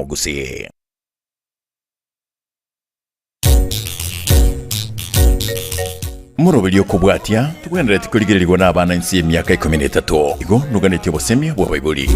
mugusi. Murobelio kubwatia tukwendera tikurigirirwa n'abana insi y'emyaka 13 igo nuganite bosemi bwa Bible.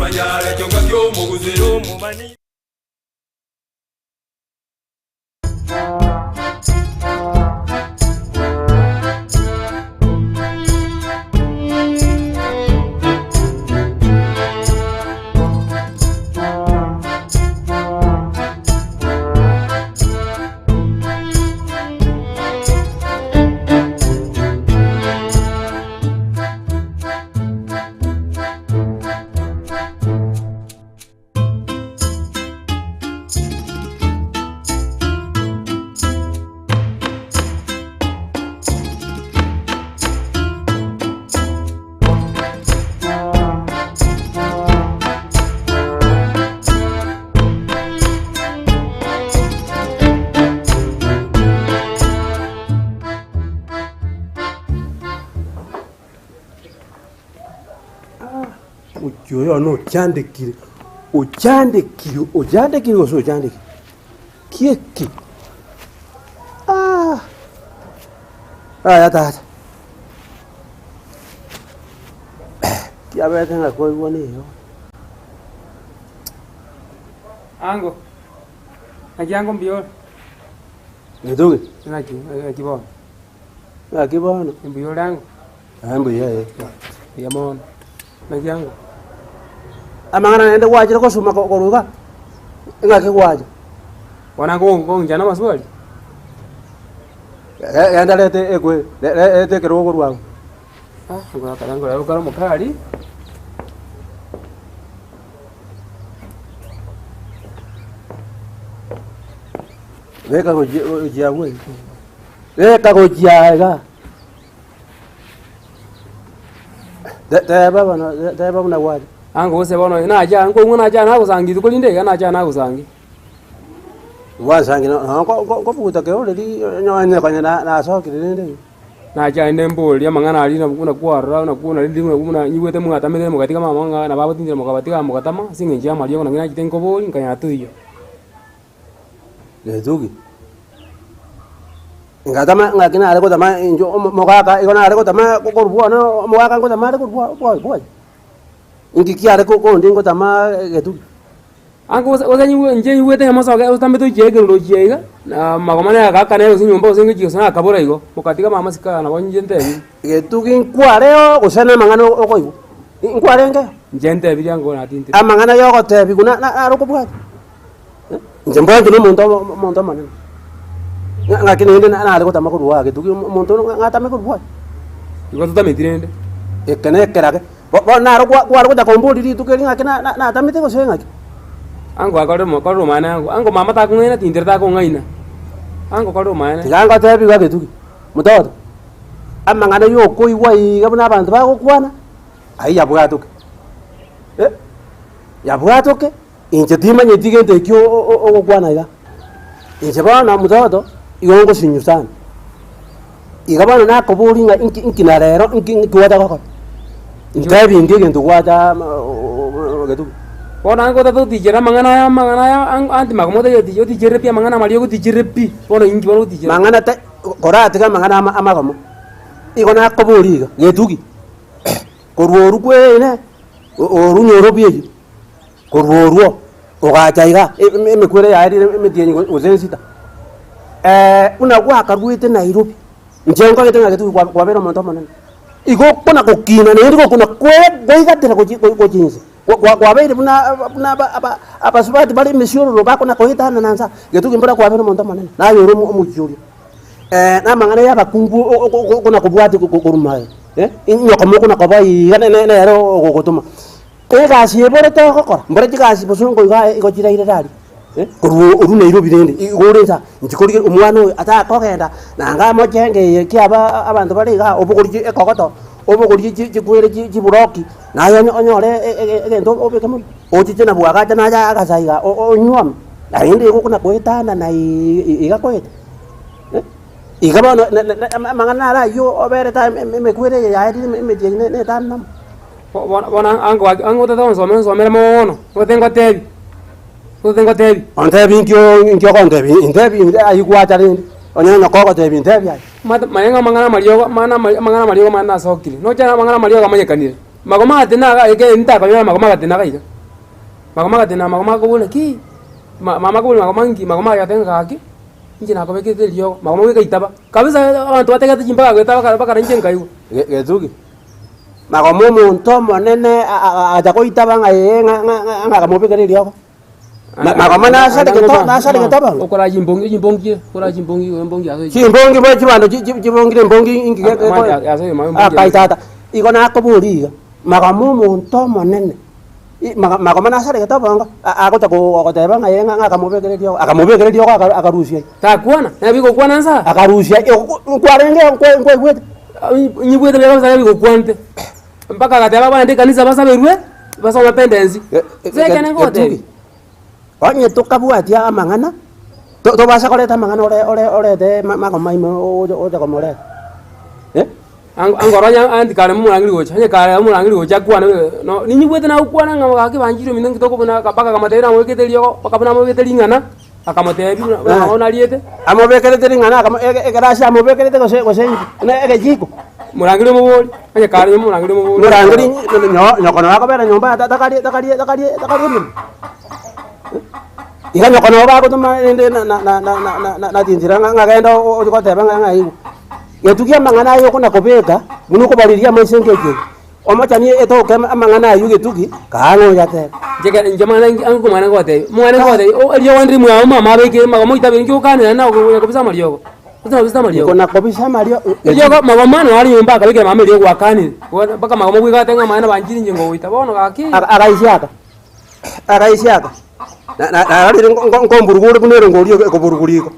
Yo no chandekire oso chandekire kieki ya tata kia bete nga koi woni yo ango ajango mbio ndoge akibona mbio lango ambo ya mon najango amangana nende wajira ko suma ko ruga ngake waje wana ngo njana maswali yanda lete ekwe lete kero ko ruwa ngo karango ya ukaro mukali weka ko jia we weka ko jia ga da baba na waje ango se bono naja ngo naja na kusangi tukolinde naja na kusangi wasangi no ko puta ke ole di nyanya kanya na so kirinde naja ndembol ya mangana ali na kuna kwara na kuna ndi kuna nyiwete mungata mele mukatika mama na baba tindira mukabatika mukatama singe njia mali na ngina kitenko boli nkanya tuyo lezugi ngatama ngakina ale ko tama injo mokaka ikona ale ko tama ko ruwa no mokaka ko tama ale ko ruwa boy ingikiare ko ndingo tama getu ango wazanyi nje wete hamaso ga utambe to jege lo jega na magomana ga kana yo sinyomba usinge jiso na kabora igo mukatika mama sika na wonje nte getu kinkware yo kusana mangano okoigo inkware nge njente biyango na tinte amangana yo ko tebi kuna na ro ko bwa njembo ndu monto manene ngakini ndi na ale ko tama ko ruwa getu monto ngatame ko ruwa igo tutametirende ekene kerake bo na ro kwa ro da kombodi di tukelinga kina na tamite ko senga ango akaro mana ango mama ta kungaina tindir ta kungaina ango karo mana tiganga tebi ga getu mutoto amangana yo koi wai ga bana bantu ba ko kwana ai ya bwatuke ya bwatuke inje tima nyetige ndekyo o kwana ga inje bana mutoto igongo sinyu sana igabana na ko bolinga inkina rero inkiwata ko ntabi ngege ndugwata getu bona ngo tato tijera mangana ya anti makomoda yo tijere pia mangana mali yo tijere pi bona ingi bona tijere mangana ta korate ga mangana amakomo igona ko boliga getugi korworu kwene oru nyoro bieji korworu ogachaiga emekwere ya iri emetienyi ozensita una kwa karwite Nairobi njengo getenga getu kwa bero monto manene igo kuna kokina ne ndiko kuna kwegatira ko jinsi kwa bere buna apa subati bali misioro ro bako na kohita na nansa getu kimbora kwa bero monto manene na yoro mujuri na mangana ya bakungu kuna kubwati kurumaye inyoko mo kuna kabai ne ero kokotuma ga siebore to kokora mbore jigasi bosongo ga igo jira ire dali uru Nairobi rende igoreza ntikorige umwana ata kokenda nanga mojenge kiaba abantu bari ga obukorije ekokoto obukorije jikwere jiburoki nayo onyore egento obekamo otije na bwaga na ja agasaiga onyuam ainde ko kuna koetana na igakoeta igabano mangana la yo obere ta mekwere ya iri medine ne tanam bona ango tata so men so mera mono o tengo tebi Kutengo tebi. Ontebi nkyo kontebi. Intebi ayikuacha rindi. Onyanya koko tebi intebi ai. Mayenga mangana mariyo mana sokile. No chana mangana mariyo kamanye kanire. Magoma atena ga eke nta kanyo magoma atena ga ika. Magoma atena magoma ko bole ki. Mama ko magoma ngi magoma ya tenga kaki. Nje na ko beke liyo magoma weka itaba. Kabisa abantu batega tijimba ga itaba baka nje ngayu. Gezuki. Magoma muntu monene aja ko itaba nga kamopeka liyo. Magoma nasale ketaba. Okora jimbongi aso. Chimbongi bo chibando chibongi mbongi ingi Aso kaitata. Iko na akoburiga. Magoma muntu monene. Magoma nasale ketaba nga akota ko akoteba nga kamopeka liyo. Akamopeka liyo akarusia. Ta kuana. Na biko kuana nsa. Akarusia kwarenge nkwe kwete. Nyibwete leo sasa biko kuante. Mpaka kateba bana kanisa basa berwe. Basa mapendenzi. Zekene ngote. Onye tukabwatia amangana to basa koleta mangana ole de magoma imo oja komole angoronya andi kare mulangiri gocha nye kare mulangiri gocha kwana no ninyi bwete na ukwana ngama ka banjiro mineng kitoko bana kapaka kamatera mo ketelio pakapana mo ketelingana akamotebi na ona liete amobekele telingana ekarasha amobekele gose na ekejiko mulangiri mo boli nye kare mulangiri mo boli mulangiri nyokono akabera nyomba takali Ikanyo kono ba ko tuma ende na tinjira ngagenda ko teba ngai. Yetukia mangana yo kuna kobeka, munuko baliria maisengeje. Omachani eto kama mangana yo getuki, kaano yate. Jeka njamana angu mwana ngote. Mwana ngote, o aliyo wandri mu ama mabeke magamo itabe njo kana na ko bisa mariyo. Kutina bisa mariyo. Kona ko bisa mariyo. Yo ko magomano ali yumba kabike mameliyo kwa kani. Baka magamo kwika tenga maana banjiri njengo itabono kaki. Araisiaka. Na ari ngomburuguru kunero ngoriyo ko buruguriko.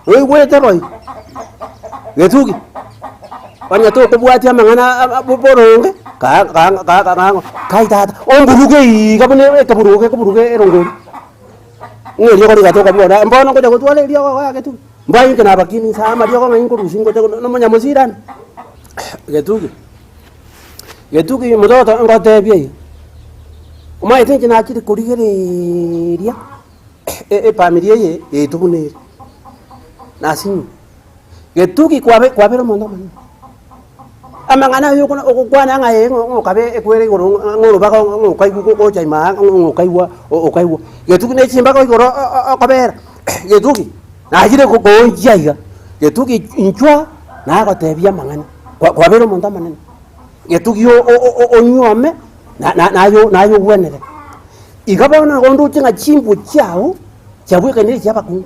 Wete boy. Getuki. Wanya to kubwatia mangana boronge. Kaitata. Omburuge kabune kaburuge erongori. Ngeli ko riga to kabona. Mbona ko jago twale riyo ko getuki. Mbai kana bakini sama riyo ko ngai ko rusingo no manyamosiran. Getuki mudoto ngote bie. Uma ite na kiri kurigereria familia ye tubune nasin getuki kwabero mondo man amangana yo kwana ngaye ngokabe ekwere goro ngoro baka ngokai ko chaima ngokaiwa okaiwa getuki ne chimba ko goro okabera getuki na jire ko njaiga getuki inchwa na ko tebia mangana kwabero mondo man getuki yo onyome nayo wenere igabana gondo tinga chimbu chao chabwe kaniri chapa ku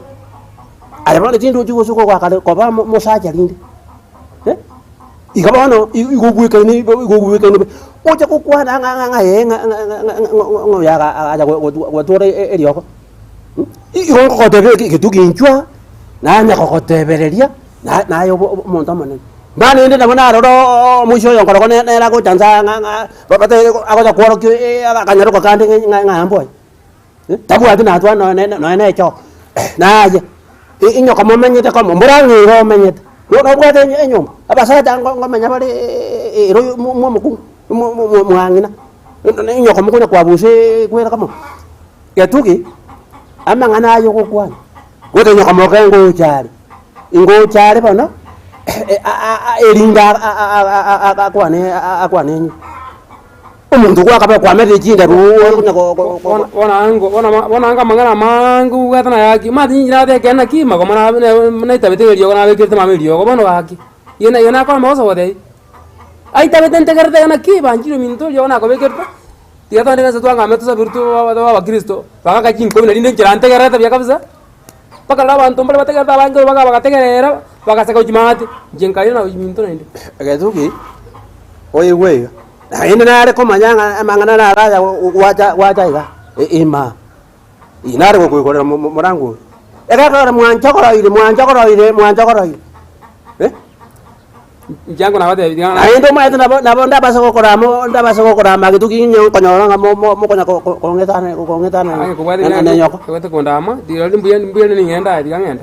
ayabana tindo chugo suko kwa kale ko ba mosaja linde igabana igobwe kaniri ocha ko kwana nga ya aja watore erioko igongo ko tebe kituginchwa na nya ko tebereria nayo monta manen Bani ndi namana ro musho yo ko ne la ko chanza nga babate ako ja kworo ki akanyaro ko kandi nga amboy. Tabu ati na twa no ne cho. Na je. Inyo ko momenyete ko mburangi ro menyete. Ro bwate enyo. Abasa ta ngo menya bali ro mu angina. Inyo ko mukuna kwa buse kwera kamo. Ya tuki amangana yo ko kwana. Wote nyo ko mo kengo chari. Ingo chari bana. Eringa akwane umuntu kwakaba kwamere jinda wana anga mangana mangu gatana yaki mati nyina de kana ki magoma na itabete liyo na bekete mameliyo ko bono yaki yena kwa moso wode ai tabete ntegerte kana ki banjiro minto yo na ko bekete tiya tande na satwa ngame to sabirtu wa Kristo baka kachin ko na dinde jirante garata biya kabisa paka la bantu mbele bategerta bango baka tegerera baka saka ujimati jenkai na ujiminto na inde agetuki oye inde na ko manyanga mangana na raja waja iga ima inare ko ko morangu ega ka mwanja ko jango na wate diga na inde ma ita na ndaba sako korama getuki nyo ko nyora mo ko ngetane na nyoko ko ko ndama dilo mbuya ni ngenda diga ngenda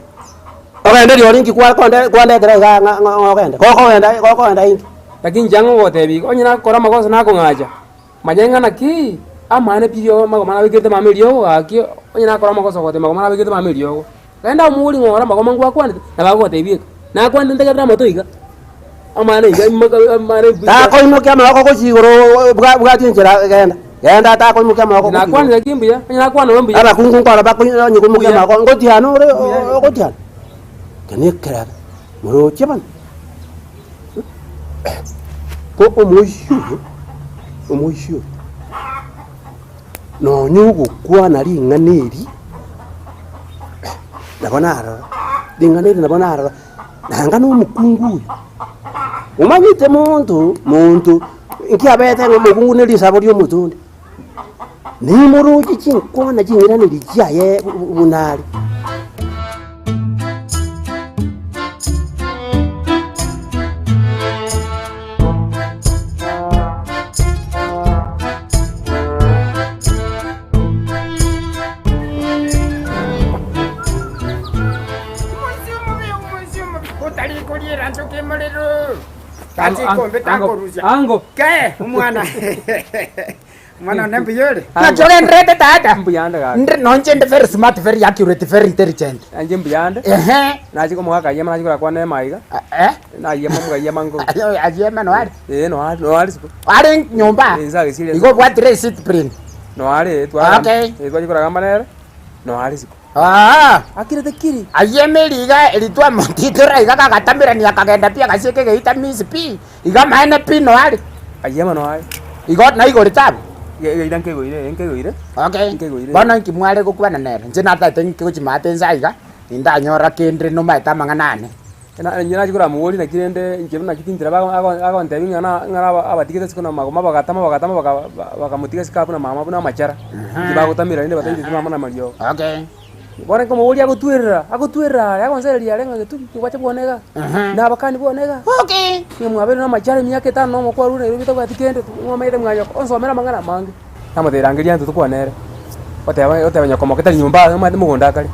ogende dio ringi kwande gra ngogende ko enda ingi lakini jango wote bi onyina kora makosa na ko ngaja majenga na ki amane pirio magoma na wikirite mamelio gakio onyina akora makosa gote magoma na wikirite mamelio kaenda muri ngora magoma ngwa kwani na bagote bieka na kwani ntegerera moto iga amane iga amane ta ko imukia mako ko chigoro bwa tinjira genda ta ko imukia mako na kwani zakimbuya onyina kwani wambuya aba kungu kwara ba kunyo kumukia mako ngotiano ore ngotiano kene kera moro cheban ko omoisho no nyugo kwana ringaneri nabonara ringaneri nabonara nanga no mukungu umanyite muntu nkiabete ngo mukungu neri saborio mutunde ni muruki chinkwana chinyirane rijaye bunari Ango. Ke umwana. Umwana nambiyole. Na chole ndrete tata. Mbuyanda ga. Nonje very smart, very accurate, very intelligent. Anje mbuyanda. Na chiko mwaka yema na chiko kwa na maiga. Na yema mga yema ngo. Ajema no ari. No ari siko. Ari nyumba. Exactly serious. Igo what race it print. No ari twa. Okay. Igo chiko gamba nere. No ari siko. Akire tekiri. Ayemeli iga elitwa motitira iga kagatambira ni akagenda pia kasheke geita miss p. Iga maene p no ari. Ayema no ari. Igo na igo ritabu. Idanke goire. Okay. Bona nkimwale kokwana nere. Njina tate nkikuchimate nzaiga. Inda nyora kendre no maita manganane. Nyina chikura muwoli na kirende njemu na kitindira bago ntebi ngana abatikete sikona magoma bagatama bakamutika sikapu na mama buna machara. Kibago tamira inde batindi mama na malio. Okay. Bora ko muwoli agotwera yagonsereria renga getu kwacha bonega. Na bakani bonega. Okay. Mwabere na machara myaka 5 no kwa rune rubito batikende ngomete mwanya onsomera mangana mangi. Amaterangiria ntu tukwanere. Ote nyakoma ketali nyumba mwa mugunda kali.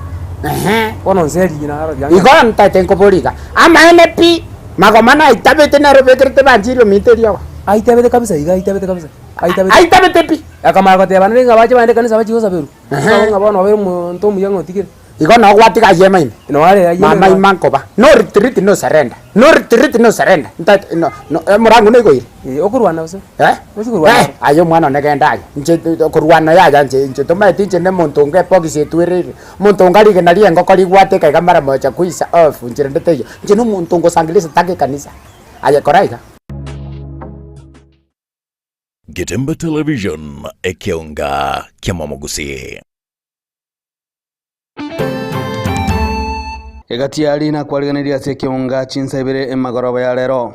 Ono nzeri na haro yangu. Igo ntate nkoboliga. Ama NP magoma na itabete na robekerte banjiro miterio. Aitabete kabisa iga aitabete kabisa. Aitabete pi. Akamara kote bana nga baje bande kanisa baje kosa beru. Nga bana wabere muntu muyango tikire. Igo na gwatika yema ine. No ale ayema. Mama imankoba. No retreat no surrender. No retreat no surrender. Ntate no murangu nego ire. Okurwana uso. Okurwana. Ayo mwana negenda. Nje okurwana ya nje toma tinje ne muntu nge pogise twirire. Muntu ngali ke nali ngo kali gwateka kamara moja kuisa off njire ndeteyo. Nje no muntu ngo sangilisa take kanisa. Aya koraiga. Getembe Television ekionga kiamamogusi. Egatiari na kwariganiria se kionga chinsebere emagoroba ya lero.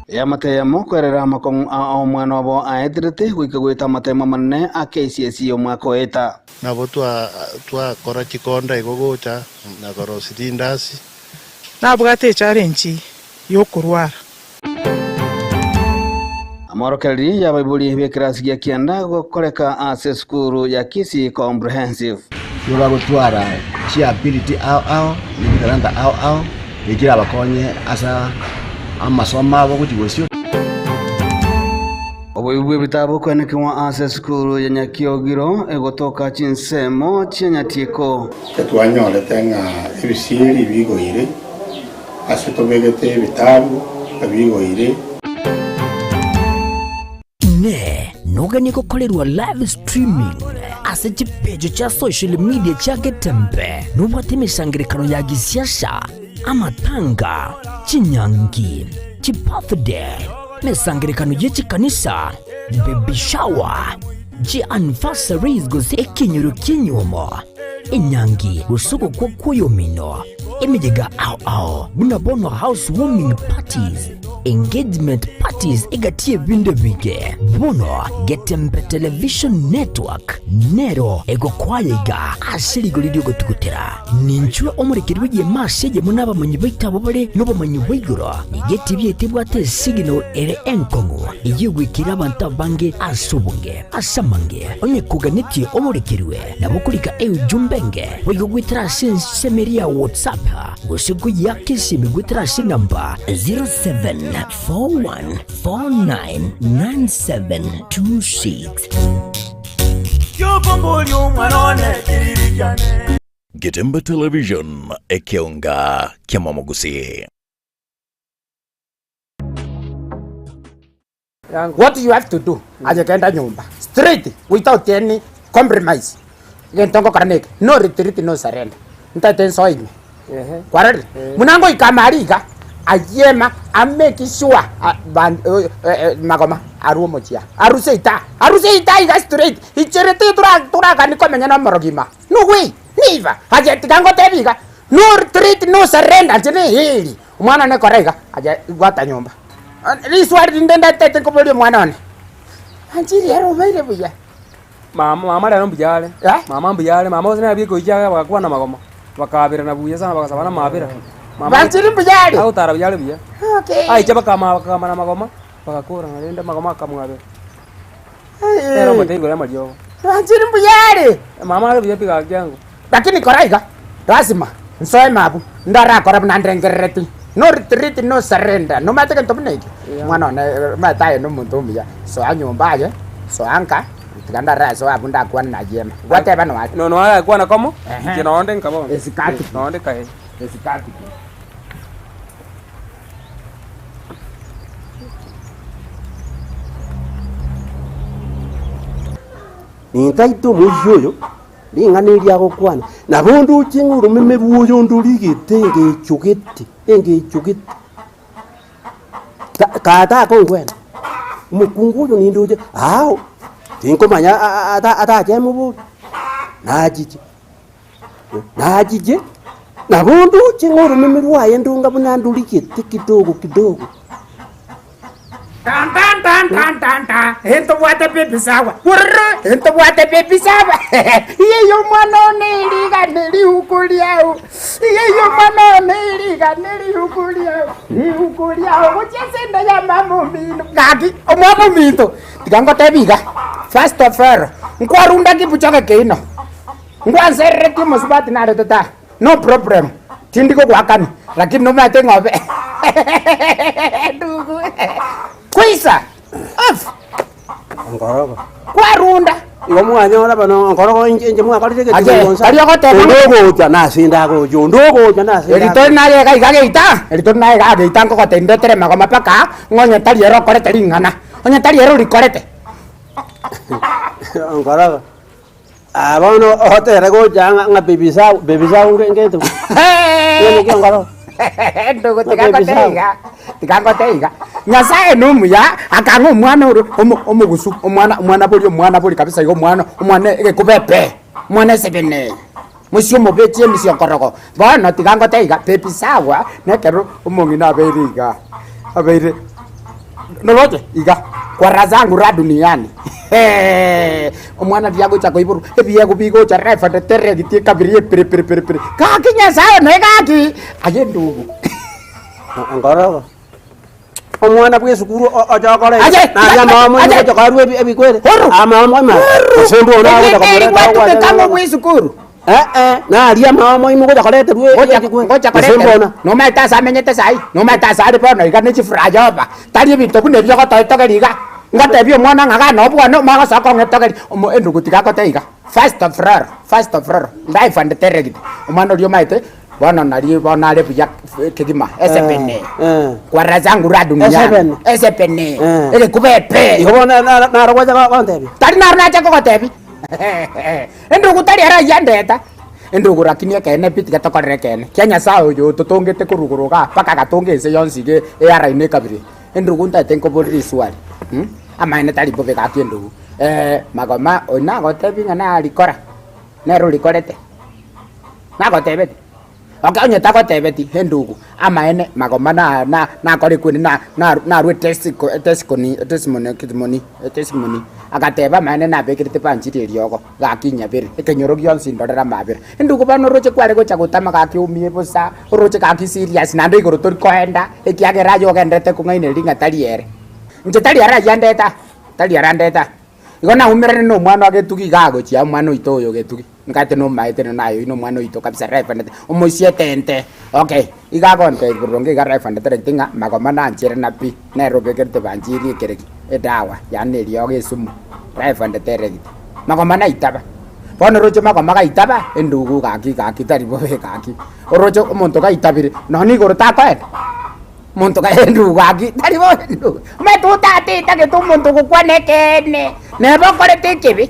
Ya matemo kwerera makong omwana wabo aetrete gwikagwita matemo manne a KCSE omwako eta. Nabo twa kora chikonda igogocha na koro sidindasi. Nabwate challenge yokurwara. Amorokereri ya baibuli bekirasi ya kianda gokoreka ase skuru ya Kisii Comprehensive. Yoba gutwara chi ability ao ni bitaranda ao bigira abakonye asa amasomo abo kutigosyo. Obuyubwe bitabo kwenekwa ase skuru ya Nyakiogiro egotoka chinsemo chinyatieko. Twanyole tenga ebisiri bigoire ase tobegete bitabo bigoire. Nogani kukolerwa live streaming ase chipejo cha social media cha Getembe nubwate misangirikano ya gisiasha amatanga chinyangi chipafde misangirikano yechikanisa baby shower anniversaries gose ekinyoro kinyumo inyangi usuko kwa kuyomino emijega ao bunabono housewarming parties engagement parties igatie vinde bige bono Getembe Television Network nero ego kwayega asirigo lidio gotukutera ninchwe omurikirwe ye masege munaba manyi baitabo bare nobo manyi baiguro igeti byetibwate signal ere enkongu igwikira abantu bange asubunge asamange onye kuganiti omurikirwe nabukulika jumbenge wigwitira semeria WhatsApp gosigu yakisi migwitira namba 07 0741499726. Getembe Television ekionga kiamamogusi. What you have to do, ajekenda nyumba straight without any compromise. Gentongo karnek, no retreat, no surrender. Ntate soini. Kwareli. Munango ikamaliga ayema ameki sure magoma arumochia. Aruseita iga straight. Icherete tura kani komenya na morogima. No way. Niva. Ajetikango tebiga. No retreat, no surrender. Jene hili. Mwana ne korega. Aje gwata nyumba. Riswari ndenda tete kubuli mwanone. Anjiri yaro maire buya. Mama rero mbiyale. Mama mbiyale, mama osina biko ijaga bakakuwa na magoma. Bakabira na buya sana bakasabana mabira. Mama Anjiri mbiyale. Au tara biyale buya. Okay. Ai chaba kama na magoma. Bakakura ngenda magoma kamwabe. Pero mtego ya majo. Anjiri mbiyale. Mama rero biya kyangu. Lakini koraiga. Lazima. Nsoe mabu. Ndara korab nandengereti. No retreat, no surrender. No matter what you do. Mwana mataye no muntu mbiya. So anyumba aje. So anka. Tikanda ra so abunda kwa na jema. Whatever no what. No ala kwa na komo. Kinaonde nkabo. Esikati. Naonde kae. Esikati. Nintaito mujoyo. Lingane lyako kwana. Na bondo chinguru meme buoyo ndurigete ngechugete. Engechugete. Kata kongwena. Mukunguyo nindoje. Hao. Tinko manya ata jemu bu. Najije. Na bondo chinguru meme buaye ndunga bunandurigete kidogo. Tan. Ento buate baby sawa. Ento buate baby sawa. Iyo mwana niliga nilihukuliao. Iyo mwana niliga nilihukuliao. Nilihukuliao. Kuchesenda ya mamu mino. Gagi. Omwana mito. Tigango tebiga. First of all. Nkwarunda kipuchoke keino. Nkwanserere kimusibati na retota. No problem. Tindiko kwakani. Lakini no mate ngobe. Ndugu. Kuisa. Ngorogo. Kwarunda. Igo mwanyola bano ngorogo inje mwakalite ketonsa. Ari akote ndogo jana sinda ko jo ndogo jana sinda. Editor naye ga igageita. Editor naye ga geita ko tende tere magoma paka ngonya tali ero korete ringana. Ngonya tali ero rikorete. Ngorogo. Abono hotere go janga nga bebisa ngeto. Ni ki ngorogo. Ndogo tikango teiga nyasaye numuya akango mwana uru omugusu omwana boli kabisa igo omwana ekekubepe mwana sebene musio mobetie misio koroko bana tikango teiga pepi sawa nekero omongina abeire nolote iga kwa razangu ra duniani omwana diago chako iburu ebiego bigo cha refa de terre gitie kabirie pere kaki nyasaye negaki ayendugu ngorogo omwana bwe sukuru ojokore na ya mama ni ojokore ebikwere mama sembo na ojokore kama bwe sukuru na aria mama ni ojokore te bwe sembo na no mata sa menyete sai no mata sa de bono igane chifraja ba tari bintu kune byo tokeriga ngate byo mwana ngaga no bwana maga sa ko ngetokeri endugu tikako teiga first of all life and terre omwana rio maite bwana nali bwana le buya kigima esepene kwa razangu ra dunia esepene ele kubepe ibona na rwaja kwa ntebi tari na cha ko tebi endugu tari ara yandeta endugu rakinia kene piti gatokorere kene Kenya sao yo tutongete kuruguruga paka gatongese yonsige era ine kabiri endugu ntate ko bori swali amaine tari bobe ka kendugu magoma ona gotebi ngana alikora nero likorete na gotebeti okanyo tako tebeti hendugu amaene magoma na kore kwini na rwe testimony agateba maene na bekirite panjiri erioko gakinya bere ekenyoro gyonsi ndorera mabere hendugu bano roche kware gocha gutama gakiumie busa roche gaki serious na ndiko rotori koenda ekiagera yo gendete kungaine ringa taliere nje taliara yandeta igona umerene no mwana agetugi gago chia mwana itoyo getugi ngate no maite nayo ino mwana ito kabisa refund omosie tente okay igago nte buronge ga refund tinga magoma na nchere na pi na robe kerte banjiri kereki edawa yani lyo gesumu refund teregi magoma na itaba bono rocho magoma ga itaba endugu gaki tari bobe gaki orocho monto ga itabire noni goro ta kwa monto ga endugu gaki tari bobe endugu me tu tati ta ke tu monto ko kwanekene ne bokore tekebi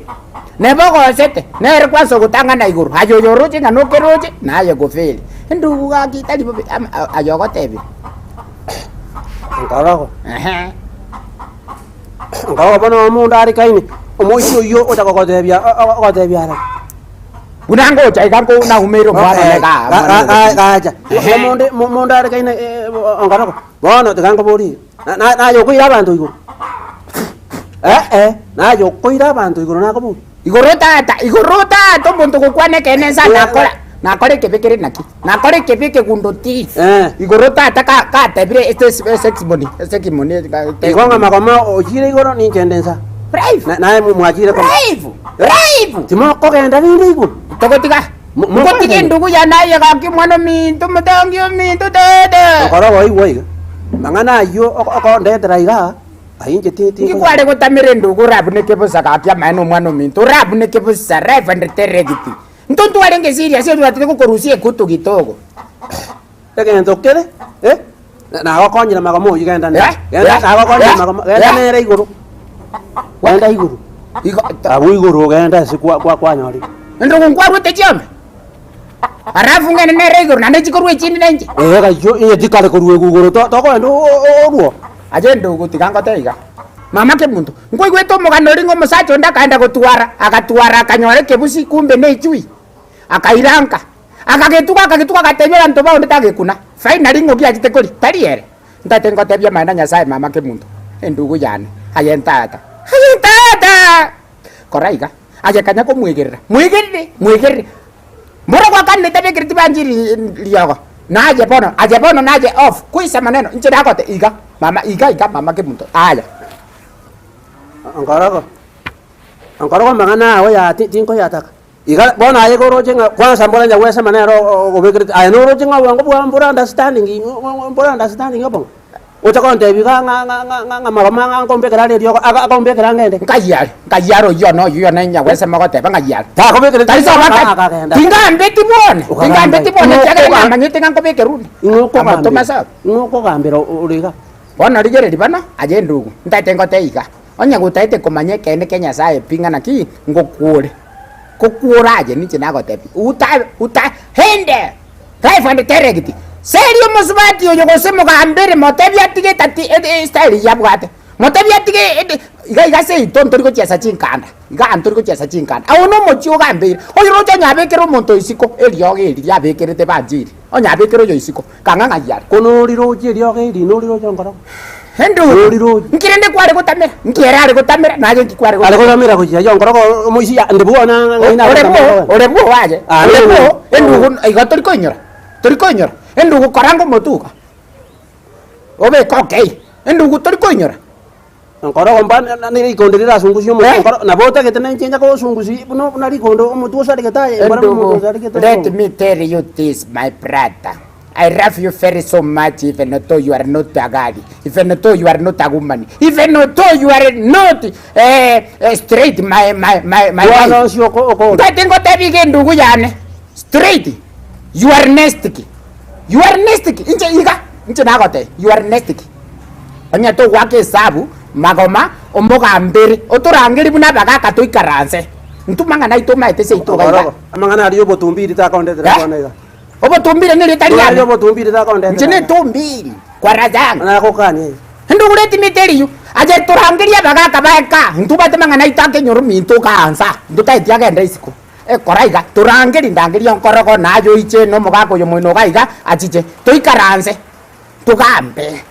ne bogosete ne rekwaso gutanga na iguru ayo yoroche ngano keroche na ayo gofeli endugu gaki tari bobe ayo gotebi ngarago ngawo bono mundu ari kaini omoisio yo otakogotebia ara unango chaikango na umero mwana gaja mundu ari kaini ngarago bono tikango bori na yo kuira abantu iguru na yo kuira abantu iguru na kobu iguru tata muntu kukwane kene sana nakore kepekere naki nakore kepeke gundoti iguru tata ka tebire este sex money ikonga makoma ojire iguru ni chendensa brave na mwajire kwa brave timo kokenda vile iguru tokotika mukotike ndugu ya naye kaki mwana mintu mutangio mintu dede ngarago iwoiga mangana yo okondetera iga ainje titi ngikware gutamire ndugu rabu nekebusa kakya maino mwana mintu rabu nekebusa refund teregiti ntonto warenge serious yo atete kukorusie kutu gitogo tegento kere na wakonyira magomo yigenda na wakonyira magomo genda nere iguru wenda iguru abu iguru genda si kwa nyori ndugu nkwaru techombe arafu ngene nere iguru nande chikorwe chini nanje ga yo ye dikale korwe iguru to ko ndo oruo aje ndugu tikango teiga mama ke muntu ngwe to mogano ringo musacho ndakaenda gutwara akanyore kebusi kumbe ne chui akairanka akagetuka katebera nto ba ndage kuna finally ngoki ajite koli tariere ndatengo tebya maana nyasaye mama ke muntu endugu yane ayentata koraiga aje kanya ko mwegerera moro kwa kan nitebe kirti banjiri liyago naje bono naje off kuisa maneno nje dakote iga mama ke muntu aya angarago mangana wa ya tinko ya taka iga bona aye goro jenga kwa sambola nya wesa manero obekirti aye no jenga wango bwa understanding abong utakonde biga nga magama ngombekera dio akombekera ngende ngayaro yo na nya wesa magote ngayaro ta kobekere tarisa baka tinga mbeti bone tyaga mama nyite ngobekeruni ngoko gambiro uriga bona rigere dibana aje ndugu ndatengo teiga onya gutaite komanye kene Kenya sae pinga na ki ngokure kokuraje niche nagotepi uta hende refund teregiti serio musubati yo gosemo gambere motebya tige tati style yabwate motebya tige iga sei tontori ko chesa chinkanda iga antori ko chesa chinkanda awono mochio gambere oyo rocha nyabekero monto isiko elioge yabekerete banjiri onyabekero yo isiko kanganga yari kono riro jerioge ri no riro jongoro hendu nkirende kware gutamira nkirare gutamira naje nkikware gutamira ko ya jongoro moisi ya ndebona ngaina orebu waje orebu endu iga torikonyora endu korango motuka obe kokei endu torikonyora ngoro komba ni konderera sungusio mo ngoro na bota ke tena chenja ko sungusi no na rikondo motu sari ke taye ngoro motu sari ke taye let me tell you this my brother I love you very so much, even though you are not a guy, even though you are not a woman, even though you are not straight, my wife. I think what I begin to do, straight. You are nestic. Inche nagote. You are nestic. Onya to wake sabu, magoma, omoga amberi, otorangeri buna baga katoi karanse. Ntumanga na ito maite se ito gaida. Amanga na rio botumbiri ta konde tra konde. Obo tumbire ngiri tariya. Obo tumbire ta konde. Njene tumbiri. Kwa rajang. Na ko kani. Ndu gureti miteri yu. Aje torangeria baga kabaka. Ntu batemanga na itake nyoru mintu kansa. Ndu ta itiaga enda isiko. Koraiga turangeri ndangeri onkoroko nayo iche no mogako yo moino gaiga achiche toikaranse tugambe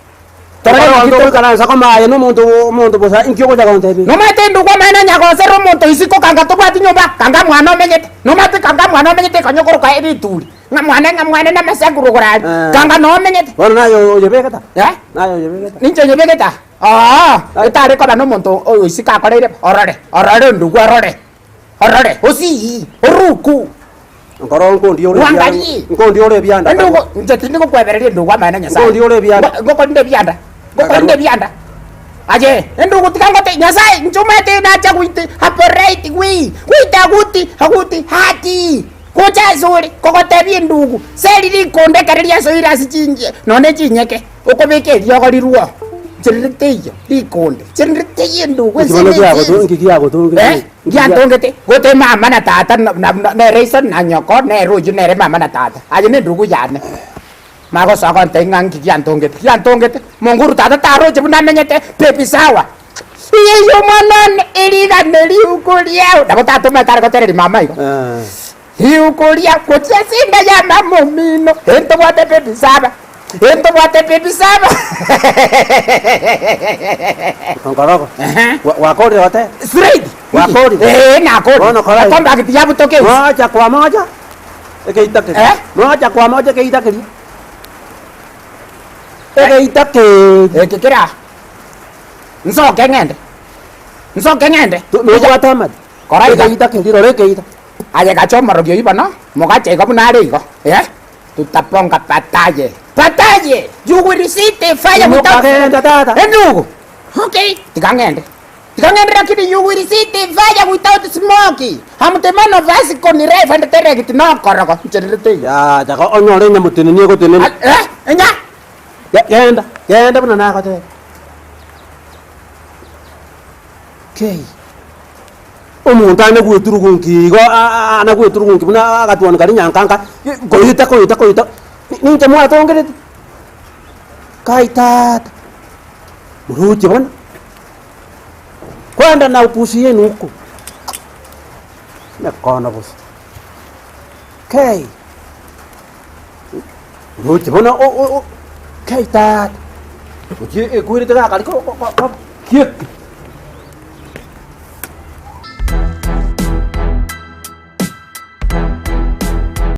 Toro ndo karansa kama aye no muntu bosa inkyo ko jaga ontebi. No mate ndu kwa maana nyako sero muntu isiko kanga to bati nyoba kanga mwana omenyete. No mate kanga mwana omenyete kanyokoro ka eri tuli. ngamwane na masakuru kurani kanga no menyete bono nayo oyebeketa eh nayo oyebeketa ninche nyebegeta etare kora no muntu oyo isika akoreire orore ndugu orore osi oruku ngoro ngondi ore Wangalie. ngondi ore byanda ndugu nje tindiko kwebereria ndugu amana nyasa ngondi ore byanda ngoko ndinde byanda aje ndugu tikangote nyasai njumete na cha kuite operate wi kuita guti hati kucha zuri kokotebi ndugu selili konde kareria soira sichinje none chinyeke ukobeke ryogorirwo chiriteyo likonde chiriteyo ndugu giantongete gote mama na tata na reason na nyoko na ruju na mama na tata aje ne ndugu yane mago sako tengang giantongete monguru tata taro jebuna menyete pepi sawa iyo manan iriga neli ukuliao dako tatu metare kotere mama iko ukulia kutia sinda ya mamo mino ento wate pepi saba ngoro wakode wate straight wakode nakode Bono korai. komba kitia butoke moja kwa moja ekeitake moja kwa moja ekeitake kikira nsoke ngende nogwatamad korai ekeitake lirore ekeita aye kachomorogio ibo no mogache iko bunare iko tutaponga pataye you will receive the fire without mukagenda tata ndugu okay tikangende lakini you will receive the fire without smoke hamtemano vasi koni refa ndetere kitino koroko nchelete ya jako onyore nyamutini ni gotini enya genda buna nakote okay omuntu ane gweturugunki go ana gweturugunki buna agatwana kari nyankanga koyita ninche mwatongerete kaitata muruche bona kwenda na upusi yenu huko nakona bosi okay muruche bona kaitata uje ekwirite gakari ko kiek